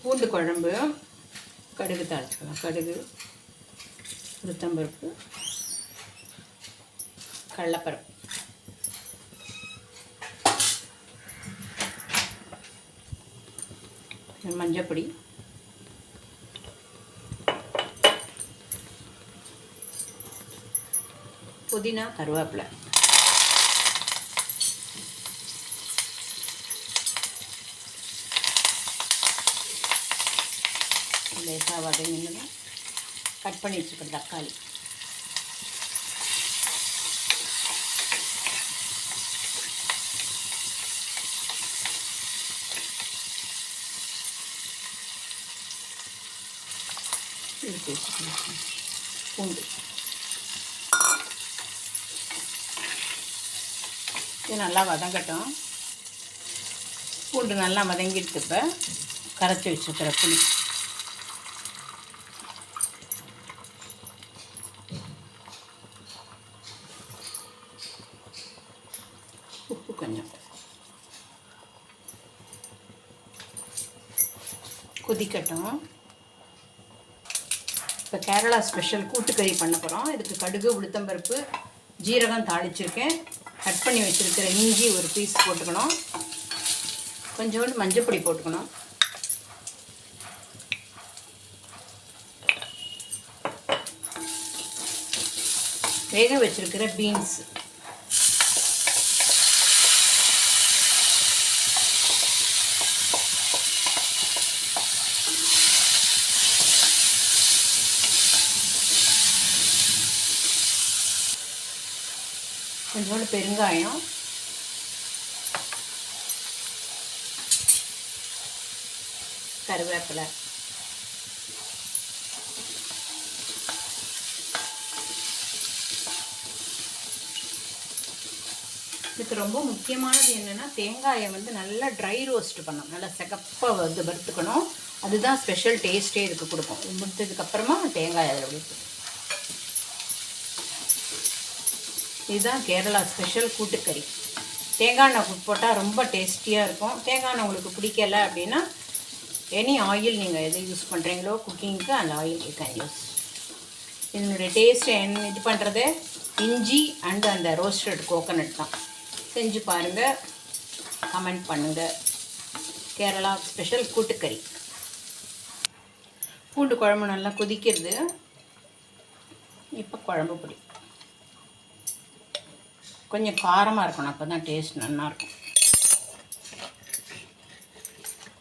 பூண்டு குழம்பு, கடுகு தாளிச்சுக்கலாம். கடுகு, உளுத்தம்பருப்பு, கடலைப்பருப்பு, மஞ்சப்பொடி, புதினா, கருவேப்பிலை, லேசாக வதங்கினதும் கட் பண்ணி வச்சுக்கிற தக்காளி, பூண்டு, இது நல்லா வதங்கட்டும். பூண்டு நல்லா வதங்கிட்டு இப்போ கரைச்சி வச்சுக்கிற புளி, உப்பு கொஞ்சம், கொதிக்கட்டும். இப்போ கேரளா ஸ்பெஷல் கூட்டுக்கறி பண்ண போகிறோம். இதுக்கு கடுகு, உளுத்தம்பருப்பு, ஜீரகம் தாளிச்சிருக்கேன். கட் பண்ணி வச்சுருக்கிற இஞ்சி ஒரு பீஸ் போட்டுக்கணும். கொஞ்சோண்டு மஞ்சப்பொடி போட்டுக்கணும். வேக வச்சுருக்கிற பீன்ஸ், கொஞ்சோண்டு பெருங்காயம், கருவேப்பிலை, இதுக்கு ரொம்ப முக்கியமானது என்னென்னா தேங்காயை வந்து நல்லா ட்ரை ரோஸ்ட் பண்ணணும். நல்லா சிகப்பாக வந்து வறுத்துக்கணும். அதுதான் ஸ்பெஷல் டேஸ்ட்டே இதுக்கு கொடுக்கும். முடித்ததுக்கப்புறமா தேங்காய் அதில் விடுத்து. இதுதான் கேரளா ஸ்பெஷல் கூட்டுக்கறி. தேங்காய் எண்ணெய் போட்டால் ரொம்ப டேஸ்டியாக இருக்கும். தேங்காய் எண்ணெய் உங்களுக்கு பிடிக்கலை அப்படின்னா எனி ஆயில் நீங்கள் எது யூஸ் பண்ணுறீங்களோ குக்கிங்க்கு அந்த ஆயில் யூ கேன் யூஸ். இதனுடைய டேஸ்ட் இது பண்ணுறது இஞ்சி அண்டு அந்த ரோஸ்டட் கோகோனட் தான். செஞ்சு பாருங்கள், கமெண்ட் பண்ணுங்கள். கேரளா ஸ்பெஷல் கூட்டுக்கறி. பூண்டு குழம்பு நல்லா கொதிக்கிறது. இப்போ குழம்பு பொடி கொஞ்சம் காரமாக இருக்கணும், அப்போ தான் டேஸ்ட் நல்லாயிருக்கும்.